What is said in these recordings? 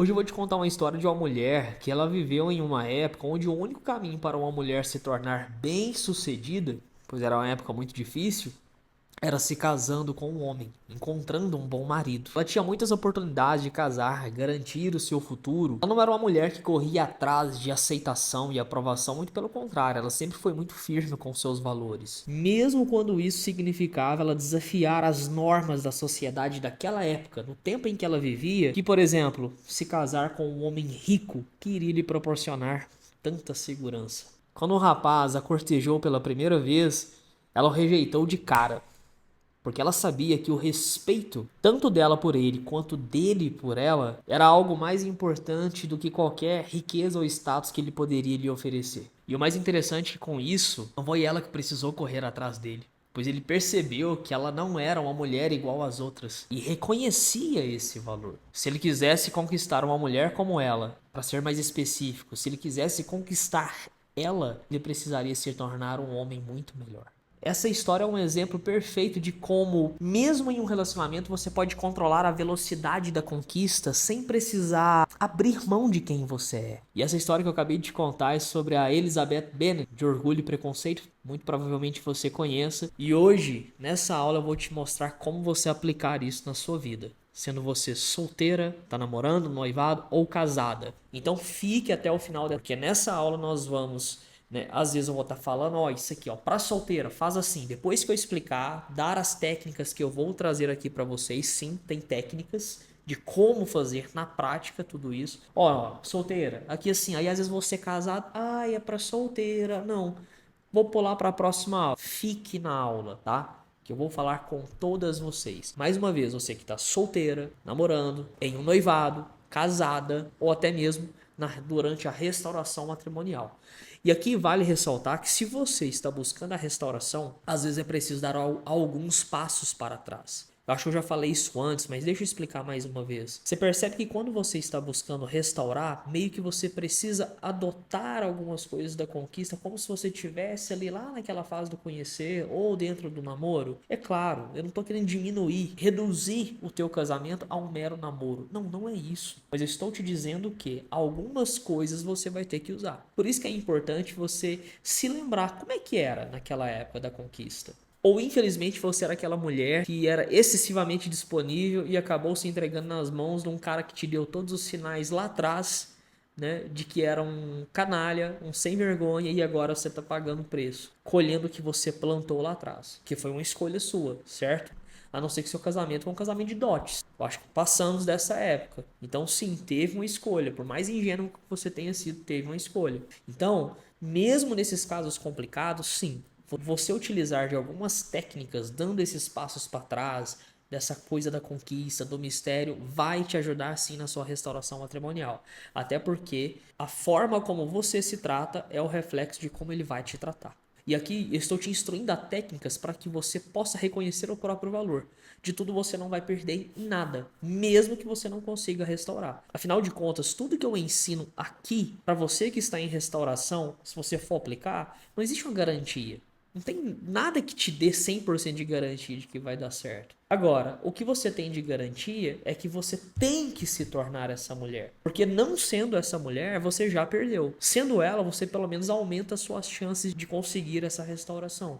Hoje eu vou te contar uma história de uma mulher que ela viveu em uma época onde o único caminho para uma mulher se tornar bem-sucedida, pois era uma época muito difícil, era se casando com um homem, encontrando um bom marido. Ela tinha muitas oportunidades de casar, garantir o seu futuro. Ela não era uma mulher que corria atrás de aceitação e aprovação, muito pelo contrário, ela sempre foi muito firme com seus valores. Mesmo quando isso significava ela desafiar as normas da sociedade daquela época, no tempo em que ela vivia, que, por exemplo, se casar com um homem rico que iria lhe proporcionar tanta segurança. Quando o rapaz a cortejou pela primeira vez, ela o rejeitou de cara porque ela sabia que o respeito, tanto dela por ele quanto dele por ela, era algo mais importante do que qualquer riqueza ou status que ele poderia lhe oferecer. E o mais interessante é que com isso, não foi ela que precisou correr atrás dele, pois ele percebeu que ela não era uma mulher igual às outras e reconhecia esse valor. Se ele quisesse conquistar uma mulher como ela, para ser mais específico, se ele quisesse conquistar ela, ele precisaria se tornar um homem muito melhor. Essa história é um exemplo perfeito de como, mesmo em um relacionamento, você pode controlar a velocidade da conquista sem precisar abrir mão de quem você é. E essa história que eu acabei de te contar é sobre a Elizabeth Bennet, de Orgulho e Preconceito. Muito provavelmente você conheça. E hoje, nessa aula, eu vou te mostrar como você aplicar isso na sua vida. Sendo você solteira, tá namorando, noivado ou casada. Então fique até o final, porque nessa aula nós vamos, né? Às vezes eu vou estar falando, ó, isso aqui, ó, para solteira, faz assim. Depois que eu explicar, dar as técnicas que eu vou trazer aqui para vocês, sim, tem técnicas de como fazer na prática tudo isso. Ó, solteira, aqui assim, aí às vezes você é casado, é para solteira. Não, vou pular para a próxima aula. Fique na aula, tá? Que eu vou falar com todas vocês. Mais uma vez, você que está solteira, namorando, em um noivado, casada ou até mesmo durante a restauração matrimonial. E aqui vale ressaltar que se você está buscando a restauração, às vezes é preciso dar alguns passos para trás. Eu acho que eu já falei isso antes, mas deixa eu explicar mais uma vez. Você percebe que quando você está buscando restaurar, meio que você precisa adotar algumas coisas da conquista, como se você estivesse ali lá naquela fase do conhecer ou dentro do namoro. É claro, eu não estou querendo diminuir, reduzir o teu casamento a um mero namoro. Não, não é isso. Mas eu estou te dizendo que algumas coisas você vai ter que usar. Por isso que é importante você se lembrar como é que era naquela época da conquista. Ou infelizmente você era aquela mulher que era excessivamente disponível e acabou se entregando nas mãos de um cara que te deu todos os sinais lá atrás, né, de que era um canalha, um sem vergonha, e agora você tá pagando o preço, colhendo o que você plantou lá atrás, que foi uma escolha sua, certo? A não ser que seu casamento foi um casamento de dotes. Eu acho que passamos dessa época. Então, sim, teve uma escolha. Por mais ingênuo que você tenha sido, teve uma escolha. Então, mesmo nesses casos complicados, sim, você utilizar de algumas técnicas, dando esses passos para trás, dessa coisa da conquista, do mistério, vai te ajudar sim na sua restauração matrimonial. Até porque a forma como você se trata é o reflexo de como ele vai te tratar. E aqui eu estou te instruindo a técnicas para que você possa reconhecer o próprio valor. De tudo você não vai perder em nada, mesmo que você não consiga restaurar. Afinal de contas, tudo que eu ensino aqui, para você que está em restauração, se você for aplicar, não existe uma garantia. Não tem nada que te dê 100% de garantia de que vai dar certo. Agora, o que você tem de garantia é que você tem que se tornar essa mulher. Porque não sendo essa mulher, você já perdeu. Sendo ela, você pelo menos aumenta as suas chances de conseguir essa restauração.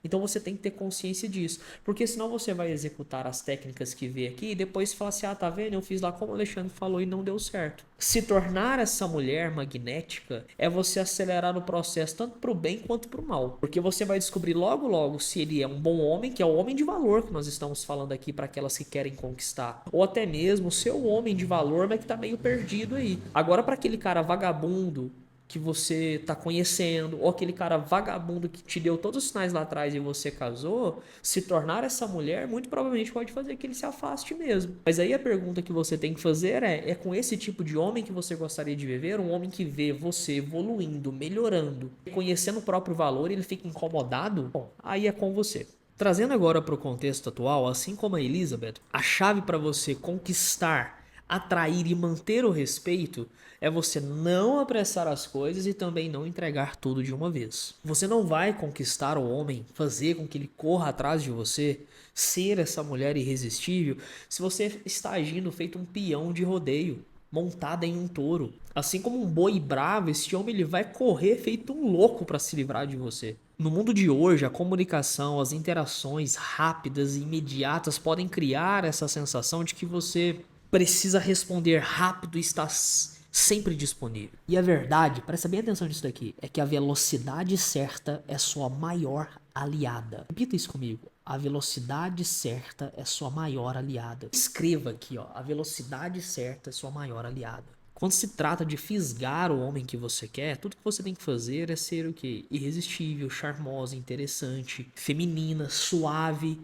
Então você tem que ter consciência disso, porque senão você vai executar as técnicas que vê aqui e depois fala assim, tá vendo, eu fiz lá como o Alexandre falou e não deu certo. Se tornar essa mulher magnética é você acelerar o processo tanto para o bem quanto para o mal, porque você vai descobrir logo logo se ele é um bom homem, que é o homem de valor que nós estamos falando aqui para aquelas que querem conquistar, ou até mesmo o seu homem de valor, mas que tá meio perdido aí. Agora para aquele cara vagabundo que você tá conhecendo, ou aquele cara vagabundo que te deu todos os sinais lá atrás e você casou, se tornar essa mulher, muito provavelmente pode fazer que ele se afaste mesmo. Mas aí a pergunta que você tem que fazer é com esse tipo de homem que você gostaria de viver? Um homem que vê você evoluindo, melhorando, conhecendo o próprio valor e ele fica incomodado? Bom, aí é com você. Trazendo agora para o contexto atual, assim como a Elizabeth, a chave para você conquistar, atrair e manter o respeito é você não apressar as coisas e também não entregar tudo de uma vez. Você não vai conquistar o homem, fazer com que ele corra atrás de você, ser essa mulher irresistível, se você está agindo feito um peão de rodeio. montada em um touro. Assim como um boi bravo, esse homem ele vai correr feito um louco para se livrar de você. No mundo de hoje, a comunicação, as interações rápidas e imediatas podem criar essa sensação de que você precisa responder rápido e está sempre disponível. E a verdade, presta bem atenção nisso daqui, é que a velocidade certa é sua maior aliada. Repita isso comigo. A velocidade certa é sua maior aliada. Escreva aqui, ó. A velocidade certa é sua maior aliada. Quando se trata de fisgar o homem que você quer, tudo que você tem que fazer é ser o quê? Irresistível, charmosa, interessante, feminina, suave,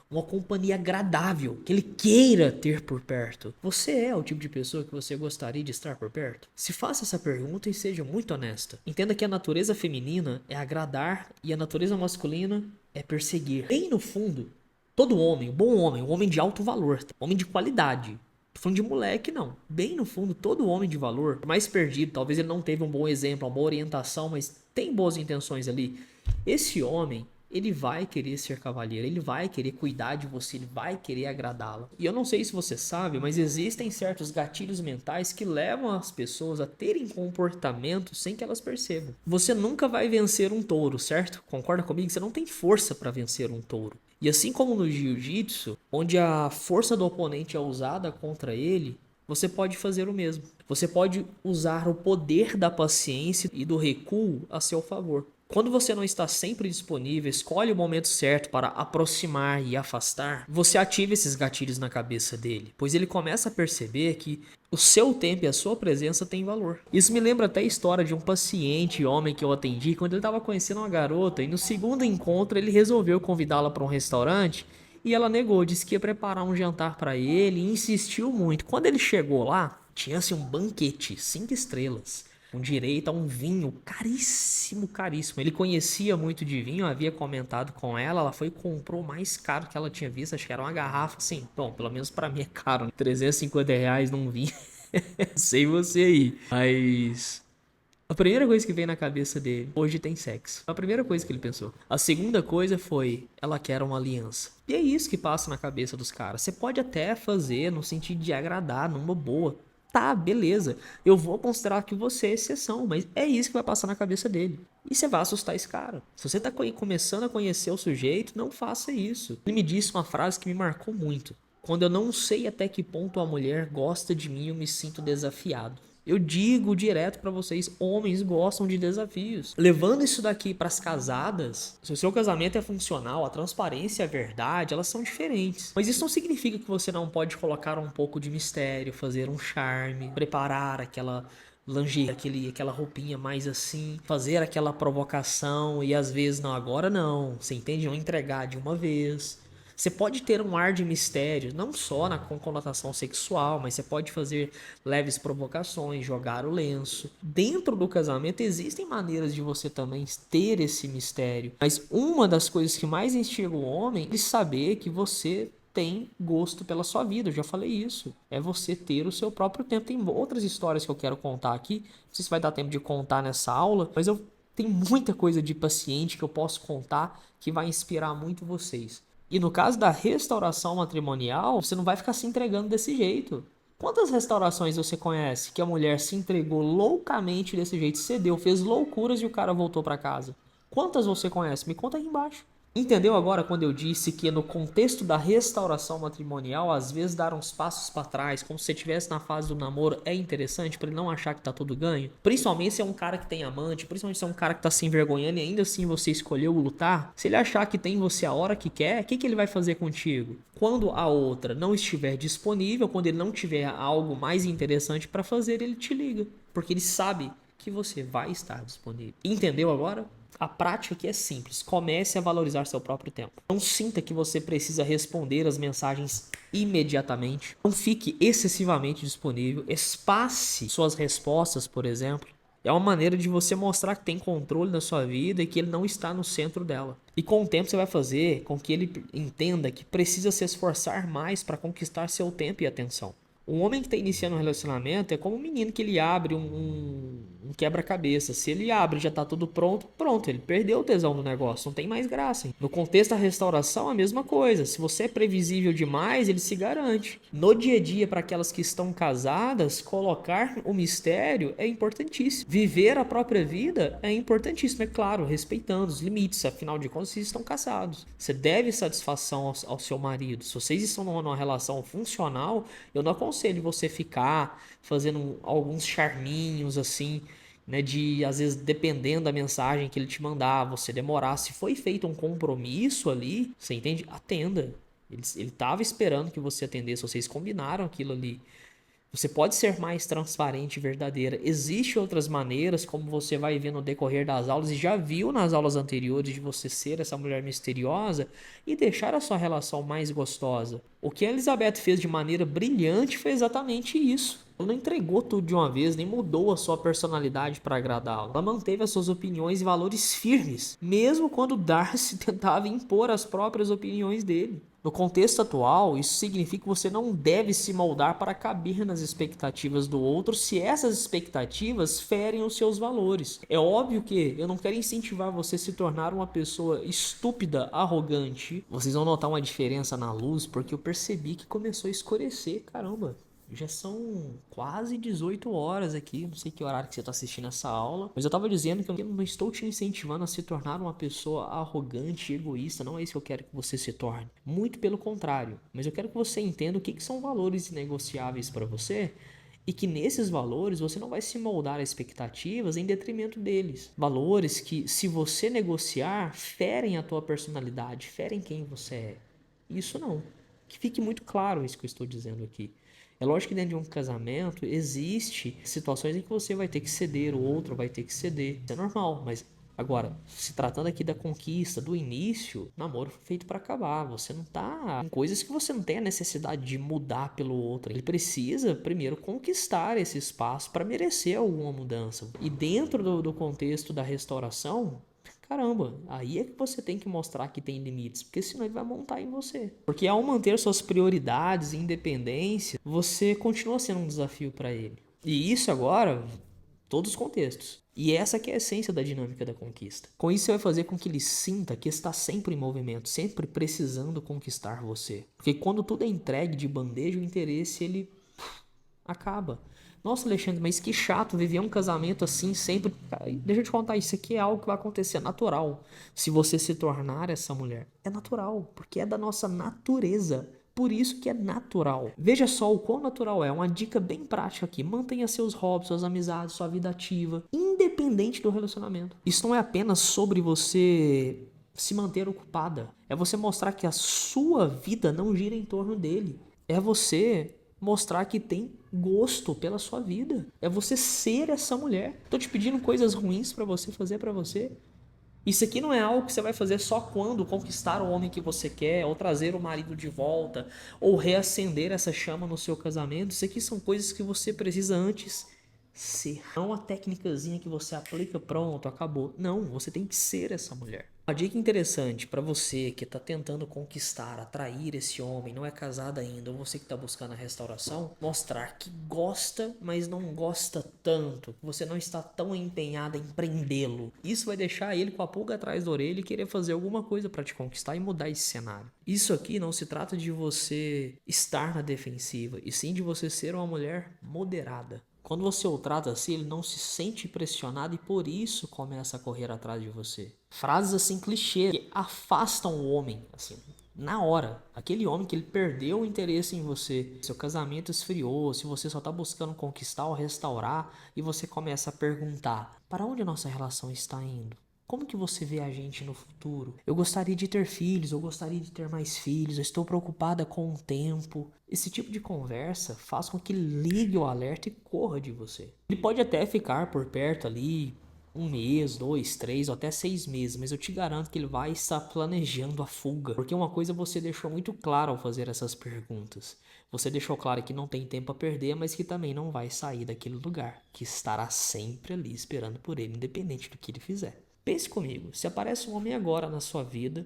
uma companhia agradável, que ele queira ter por perto. Você é o tipo de pessoa que você gostaria de estar por perto? Se faça essa pergunta e seja muito honesta. Entenda que a natureza feminina é agradar e a natureza masculina é perseguir. Bem no fundo, todo homem, um homem de alto valor, um homem de qualidade. Tô falando de moleque, não. Bem no fundo, todo homem de valor, por mais perdido, talvez ele não teve um bom exemplo, uma boa orientação, mas tem boas intenções ali. Esse homem, ele vai querer ser cavalheiro, ele vai querer cuidar de você, ele vai querer agradá-la. E eu não sei se você sabe, mas existem certos gatilhos mentais que levam as pessoas a terem comportamentos sem que elas percebam. Você nunca vai vencer um touro, certo? Concorda comigo? Você não tem força para vencer um touro. E assim como no jiu-jitsu, onde a força do oponente é usada contra ele, você pode fazer o mesmo. Você pode usar o poder da paciência e do recuo a seu favor. Quando você não está sempre disponível, escolhe o momento certo para aproximar e afastar, você ativa esses gatilhos na cabeça dele, pois ele começa a perceber que o seu tempo e a sua presença têm valor. Isso me lembra até a história de um paciente homem que eu atendi quando ele estava conhecendo uma garota e no segundo encontro ele resolveu convidá-la para um restaurante e ela negou, disse que ia preparar um jantar para ele e insistiu muito. Quando ele chegou lá, tinha assim um banquete, 5 estrelas. Com direito a um vinho caríssimo, caríssimo. Ele conhecia muito de vinho, havia comentado com ela, ela foi e comprou o mais caro que ela tinha visto, acho que era uma garrafa, assim, bom, pelo menos pra mim é caro, né? R$ 350 num vinho, sei você aí. Mas a primeira coisa que veio na cabeça dele, hoje tem sexo. A primeira coisa que ele pensou. A segunda coisa foi, ela quer uma aliança. E é isso que passa na cabeça dos caras. Você pode até fazer no sentido de agradar, numa boa. Tá, beleza. Eu vou considerar que você é exceção, mas é isso que vai passar na cabeça dele. E você vai assustar esse cara. Se você tá começando a conhecer o sujeito, não faça isso. Ele me disse uma frase que me marcou muito. Quando eu não sei até que ponto a mulher gosta de mim, eu me sinto desafiado. Eu digo direto pra vocês, homens gostam de desafios. Levando isso daqui pras casadas, se o seu casamento é funcional, a transparência e a verdade, elas são diferentes. Mas isso não significa que você não pode colocar um pouco de mistério, fazer um charme, preparar aquela lingerie, aquela roupinha mais assim, fazer aquela provocação e às vezes não, agora não, você entende? Não entregar de uma vez. Você pode ter um ar de mistério, não só com conotação sexual, mas você pode fazer leves provocações, jogar o lenço. Dentro do casamento existem maneiras de você também ter esse mistério. Mas uma das coisas que mais instiga o homem é saber que você tem gosto pela sua vida, eu já falei isso. É você ter o seu próprio tempo. Tem outras histórias que eu quero contar aqui, não sei se vai dar tempo de contar nessa aula, mas eu tenho muita coisa de paciente que eu posso contar que vai inspirar muito vocês. E no caso da restauração matrimonial, você não vai ficar se entregando desse jeito. Quantas restaurações você conhece que a mulher se entregou loucamente desse jeito, cedeu, fez loucuras e o cara voltou para casa? Quantas você conhece? Me conta aí embaixo. Entendeu agora quando eu disse que no contexto da restauração matrimonial, às vezes dar uns passos para trás, como se você estivesse na fase do namoro, é interessante para ele não achar que tá tudo ganho? Principalmente se é um cara que tem amante, principalmente se é um cara que tá se envergonhando e ainda assim você escolheu lutar. Se ele achar que tem você a hora que quer, o que ele vai fazer contigo? Quando a outra não estiver disponível, quando ele não tiver algo mais interessante para fazer, ele te liga, porque ele sabe que você vai estar disponível. Entendeu agora? A prática aqui é simples. Comece a valorizar seu próprio tempo. Não sinta que você precisa responder as mensagens imediatamente. Não fique excessivamente disponível. Espace suas respostas, por exemplo. É uma maneira de você mostrar que tem controle da sua vida e que ele não está no centro dela. E com o tempo você vai fazer com que ele entenda que precisa se esforçar mais para conquistar seu tempo e atenção. Um homem que está iniciando um relacionamento é como um menino que ele abre um um quebra-cabeça. Se ele abre e já tá tudo pronto, pronto, ele perdeu o tesão do negócio, não tem mais graça. Hein? No contexto da restauração, a mesma coisa. Se você é previsível demais, ele se garante. No dia a dia, para aquelas que estão casadas, colocar o mistério é importantíssimo. Viver a própria vida é importantíssimo, é claro, respeitando os limites. Afinal de contas, vocês estão casados. Você deve satisfação ao seu marido. Se vocês estão numa relação funcional, eu não aconselho você ficar fazendo alguns charminhos assim, né, de às vezes dependendo da mensagem que ele te mandar, você demorar. Se foi feito um compromisso ali, você entende? Atenda. Ele estava esperando que você atendesse, vocês combinaram aquilo ali. Você pode ser mais transparente e verdadeira. Existem outras maneiras, como você vai ver no decorrer das aulas, e já viu nas aulas anteriores, de você ser essa mulher misteriosa e deixar a sua relação mais gostosa. O que a Elizabeth fez de maneira brilhante foi exatamente isso. Ela não entregou tudo de uma vez, nem mudou a sua personalidade para agradá-lo. Ela manteve as suas opiniões e valores firmes, mesmo quando Darcy tentava impor as próprias opiniões dele. No contexto atual, isso significa que você não deve se moldar para caber nas expectativas do outro se essas expectativas ferem os seus valores. É óbvio que eu não quero incentivar você a se tornar uma pessoa estúpida, arrogante. Vocês vão notar uma diferença na luz, porque eu percebi que começou a escurecer, caramba. Já são quase 18 horas aqui, não sei que horário que você está assistindo essa aula, mas eu estava dizendo que eu não estou te incentivando a se tornar uma pessoa arrogante e egoísta, não é isso que eu quero que você se torne. Muito pelo contrário, mas eu quero que você entenda o que são valores inegociáveis para você e que nesses valores você não vai se moldar a expectativas em detrimento deles. Valores que, se você negociar, ferem a tua personalidade, ferem quem você é. Isso não. Que fique muito claro isso que eu estou dizendo aqui. É lógico que dentro de um casamento existe situações em que você vai ter que ceder, o outro vai ter que ceder. Isso é normal, mas agora, se tratando aqui da conquista, do início, namoro foi feito para acabar. Você não tá em coisas que você não tem a necessidade de mudar pelo outro. Ele precisa primeiro conquistar esse espaço para merecer alguma mudança. E dentro do contexto da restauração, caramba, aí é que você tem que mostrar que tem limites, porque senão ele vai montar em você. Porque ao manter suas prioridades e independência, você continua sendo um desafio para ele. E isso agora, todos os contextos. E essa que é a essência da dinâmica da conquista. Com isso você vai fazer com que ele sinta que está sempre em movimento, sempre precisando conquistar você. Porque quando tudo é entregue de bandeja, o interesse ele acaba. Nossa, Alexandre, mas que chato viver um casamento assim sempre. Deixa eu te contar, isso aqui é algo que vai acontecer, é natural. Se você se tornar essa mulher, é natural, porque é da nossa natureza. Por isso que é natural. Veja só o quão natural é. Uma dica bem prática aqui. Mantenha seus hobbies, suas amizades, sua vida ativa, independente do relacionamento. Isso não é apenas sobre você se manter ocupada. É você mostrar que a sua vida não gira em torno dele. É você mostrar que tem gosto pela sua vida. É você ser essa mulher. Tô te pedindo coisas ruins para você fazer para você. Isso aqui não é algo que você vai fazer só quando conquistar o homem que você quer, ou trazer o marido de volta, ou reacender essa chama no seu casamento. Isso aqui são coisas que você precisa antes ser. Não a técnicazinha que você aplica, pronto, acabou. Não, você tem que ser essa mulher. Uma dica interessante para você que está tentando conquistar, atrair esse homem, não é casado ainda, ou você que está buscando a restauração, mostrar que gosta, mas não gosta tanto, que você não está tão empenhada em prendê-lo. Isso vai deixar ele com a pulga atrás da orelha e querer fazer alguma coisa para te conquistar e mudar esse cenário. Isso aqui não se trata de você estar na defensiva, e sim de você ser uma mulher moderada. Quando você o trata assim, ele não se sente pressionado e por isso começa a correr atrás de você. Frases assim clichê que afastam o homem, assim, na hora. Aquele homem que ele perdeu o interesse em você. Seu casamento esfriou, se você só tá buscando conquistar ou restaurar e você começa a perguntar: para onde a nossa relação está indo? Como que você vê a gente no futuro? Eu gostaria de ter filhos, eu gostaria de ter mais filhos, eu estou preocupada com o tempo. Esse tipo de conversa faz com que ele ligue o alerta e corra de você. Ele pode até ficar por perto ali 1 mês, 2, 3 ou até 6 meses, mas eu te garanto que ele vai estar planejando a fuga. Porque uma coisa você deixou muito claro ao fazer essas perguntas. Você deixou claro que não tem tempo a perder, mas que também não vai sair daquele lugar, que estará sempre ali esperando por ele, independente do que ele fizer. Pense comigo, se aparece um homem agora na sua vida,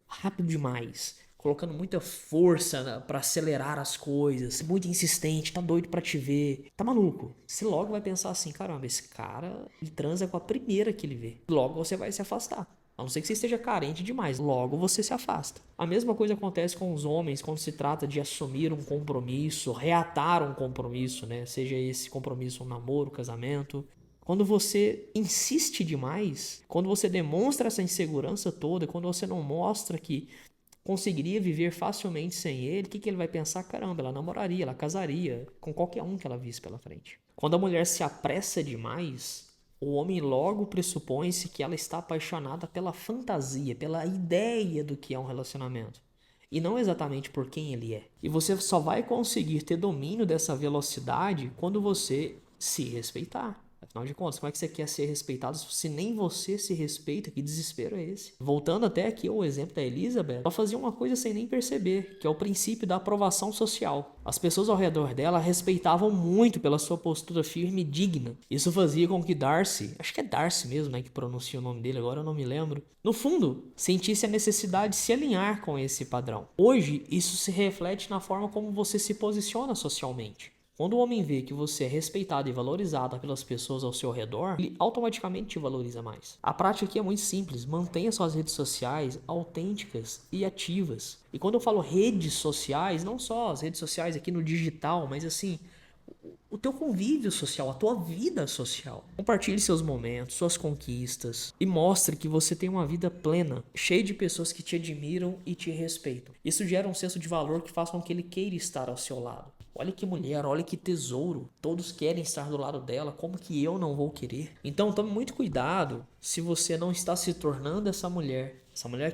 rápido demais, colocando muita força pra acelerar as coisas, muito insistente, tá doido pra te ver, tá maluco. Você logo vai pensar assim, caramba, esse cara, ele transa com a primeira que ele vê. Logo você vai se afastar. A não ser que você esteja carente demais, logo você se afasta. A mesma coisa acontece com os homens quando se trata de assumir um compromisso, reatar um compromisso, né? Seja esse compromisso um namoro, casamento. Quando você insiste demais, quando você demonstra essa insegurança toda, quando você não mostra que conseguiria viver facilmente sem ele, o que ele vai pensar? Caramba, ela namoraria, ela casaria com qualquer um que ela visse pela frente. Quando a mulher se apressa demais, o homem logo pressupõe-se que ela está apaixonada pela fantasia, pela ideia do que é um relacionamento. E não exatamente por quem ele é. E você só vai conseguir ter domínio dessa velocidade quando você se respeitar. Afinal de contas, como é que você quer ser respeitado se nem você se respeita? Que desespero é esse? Voltando até aqui ao exemplo da Elizabeth, ela fazia uma coisa sem nem perceber, que é o princípio da aprovação social. As pessoas ao redor dela a respeitavam muito pela sua postura firme e digna. Isso fazia com que Darcy, acho que é Darcy mesmo, né, que pronuncia o nome dele, agora eu não me lembro, no fundo, sentisse a necessidade de se alinhar com esse padrão. Hoje, isso se reflete na forma como você se posiciona socialmente. Quando o homem vê que você é respeitado e valorizado pelas pessoas ao seu redor, ele automaticamente te valoriza mais. A prática aqui é muito simples. Mantenha suas redes sociais autênticas e ativas. E quando eu falo redes sociais, não só as redes sociais aqui no digital, mas assim, o teu convívio social, a tua vida social. Compartilhe seus momentos, suas conquistas e mostre que você tem uma vida plena, cheia de pessoas que te admiram e te respeitam. Isso gera um senso de valor que faz com que ele queira estar ao seu lado. Olha que mulher, olha que tesouro. Todos querem estar do lado dela, como que eu não vou querer? Então tome muito cuidado se você não está se tornando essa mulher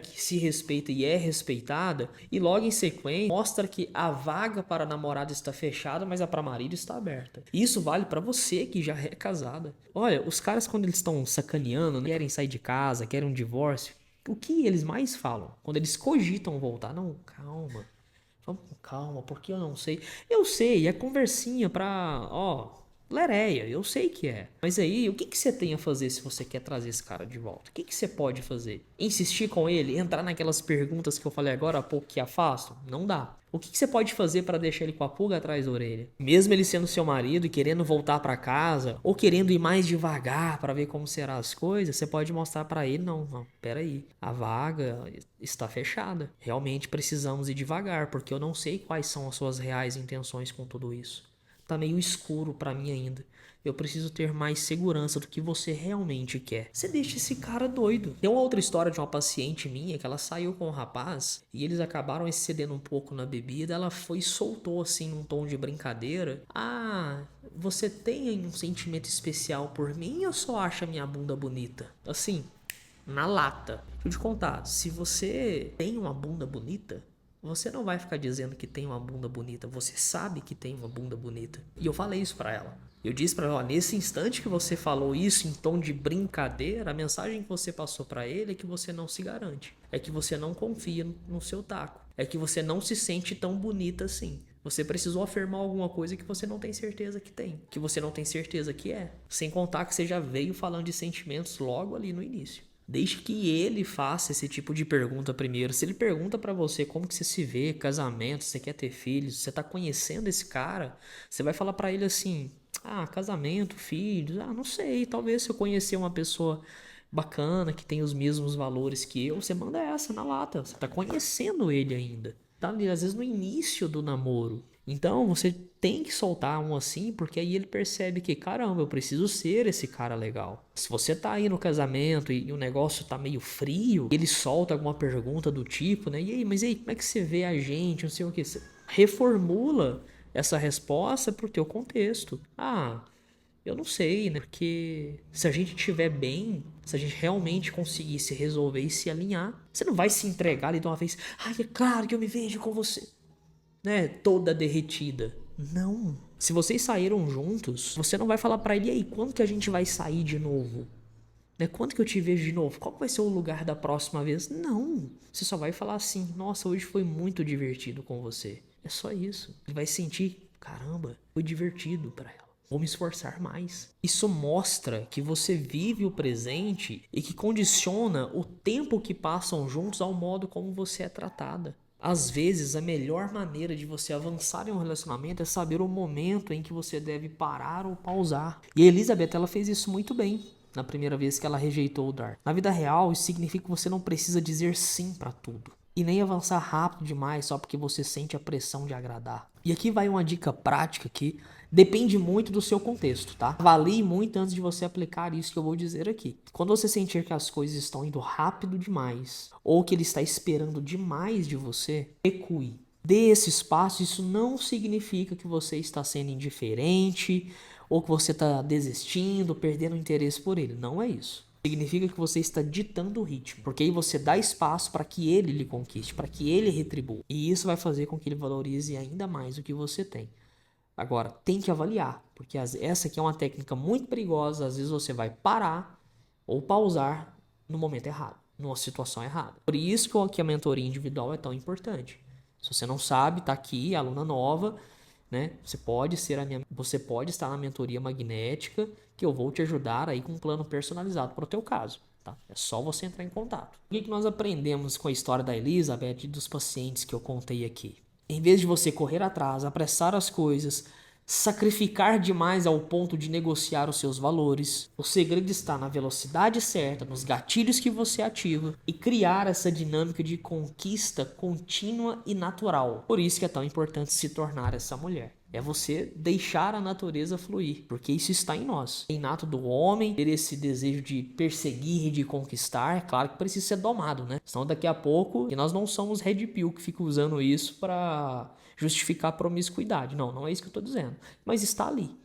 que se respeita e é respeitada, e logo em sequência mostra que a vaga para namorada está fechada, mas a para marido está aberta. Isso vale para você que já é casada. Olha, os caras quando eles estão sacaneando, né, querem sair de casa, querem um divórcio, o que eles mais falam? Quando eles cogitam voltar, não, calma. Vamos com calma, porque eu não sei. Eu sei, é conversinha pra, lereia, eu sei que é. Mas aí, o que que você tem a fazer se você quer trazer esse cara de volta? O que que você pode fazer? Insistir com ele? Entrar naquelas perguntas que eu falei agora há pouco que afastam? Não dá. O que que você pode fazer para deixar ele com a pulga atrás da orelha? Mesmo ele sendo seu marido e querendo voltar para casa, ou querendo ir mais devagar para ver como serão as coisas, você pode mostrar para ele, não, peraí, a vaga está fechada. Realmente precisamos ir devagar, porque eu não sei quais são as suas reais intenções com tudo isso. Tá meio escuro para mim ainda. Eu preciso ter mais segurança do que você realmente quer. Você deixa esse cara doido. Tem uma outra história de uma paciente minha que ela saiu com um rapaz e eles acabaram excedendo um pouco na bebida. Ela foi e soltou assim num tom de brincadeira: "Ah, você tem um sentimento especial por mim ou só acha minha bunda bonita?" Assim, na lata. Deixa eu te contar, se você tem uma bunda bonita, você não vai ficar dizendo que tem uma bunda bonita, você sabe que tem uma bunda bonita. E eu falei isso pra ela. Eu disse pra ela, nesse instante que você falou isso em tom de brincadeira, a mensagem que você passou pra ele é que você não se garante. É que você não confia no seu taco. É que você não se sente tão bonita assim. Você precisou afirmar alguma coisa que você não tem certeza que tem. Que você não tem certeza que é. Sem contar que você já veio falando de sentimentos logo ali no início. Deixe que ele faça esse tipo de pergunta primeiro. Se ele pergunta pra você como que você se vê, casamento, você quer ter filhos, você tá conhecendo esse cara, você vai falar pra ele assim: "Ah, casamento, filhos, não sei, talvez se eu conhecer uma pessoa bacana que tem os mesmos valores que eu", você manda essa na lata. Você tá conhecendo ele ainda. Tá ali, às vezes no início do namoro. Então você tem que soltar um assim, porque aí ele percebe que, caramba, eu preciso ser esse cara legal. Se você tá aí no casamento e o negócio tá meio frio, ele solta alguma pergunta do tipo, né? E aí, como é que você vê a gente? Não sei o que. Você reformula essa resposta pro teu contexto. Ah, eu não sei, né? Porque se a gente estiver bem, se a gente realmente conseguir se resolver e se alinhar, você não vai se entregar ali de uma vez. Ai, é claro que eu me vejo com você, né? Toda derretida. Não. Se vocês saíram juntos, você não vai falar pra ele: "E aí, quando que a gente vai sair de novo? Né? Quando que eu te vejo de novo? Qual vai ser o lugar da próxima vez?" Não. Você só vai falar assim: "Nossa, hoje foi muito divertido com você." É só isso. Ele vai sentir: "Caramba, foi divertido pra ela. Vou me esforçar mais." Isso mostra que você vive o presente e que condiciona o tempo que passam juntos ao modo como você é tratada. Às vezes, a melhor maneira de você avançar em um relacionamento é saber o momento em que você deve parar ou pausar. E a Elizabeth, ela fez isso muito bem na primeira vez que ela rejeitou o Dar. Na vida real, isso significa que você não precisa dizer sim para tudo. E nem avançar rápido demais só porque você sente a pressão de agradar. E aqui vai uma dica prática que depende muito do seu contexto, tá? Avalie muito antes de você aplicar isso que eu vou dizer aqui. Quando você sentir que as coisas estão indo rápido demais, ou que ele está esperando demais de você, recue. Dê esse espaço. Isso não significa que você está sendo indiferente, ou que você está desistindo, perdendo interesse por ele. Não é isso. Significa que você está ditando o ritmo, porque aí você dá espaço para que ele lhe conquiste, para que ele retribua. E isso vai fazer com que ele valorize ainda mais o que você tem. Agora, tem que avaliar, porque essa aqui é uma técnica muito perigosa. Às vezes você vai parar ou pausar no momento errado, numa situação errada. Por isso que a mentoria individual é tão importante. Se você não sabe, tá aqui, aluna nova, né? Você pode estar na mentoria magnética, que eu vou te ajudar aí com um plano personalizado para o teu caso. Tá? É só você entrar em contato. O que nós aprendemos com a história da Elizabeth e dos pacientes que eu contei aqui? Em vez de você correr atrás, apressar as coisas, sacrificar demais ao ponto de negociar os seus valores, o segredo está na velocidade certa, nos gatilhos que você ativa e criar essa dinâmica de conquista contínua e natural. Por isso que é tão importante se tornar essa mulher. É você deixar a natureza fluir, porque isso está em nós. É inato do homem ter esse desejo de perseguir e de conquistar. É claro que precisa ser domado, né? Senão daqui a pouco, e nós não somos Red Pill que fica usando isso para justificar a promiscuidade. Não, não é isso que eu estou dizendo. Mas está ali.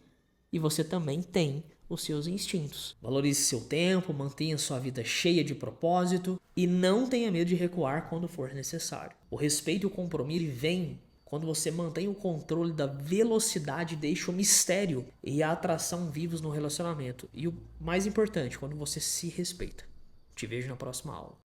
E você também tem os seus instintos. Valorize seu tempo, mantenha sua vida cheia de propósito e não tenha medo de recuar quando for necessário. O respeito e o compromisso vêm quando você mantém o controle da velocidade, deixa o mistério e a atração vivos no relacionamento. E o mais importante, quando você se respeita. Te vejo na próxima aula.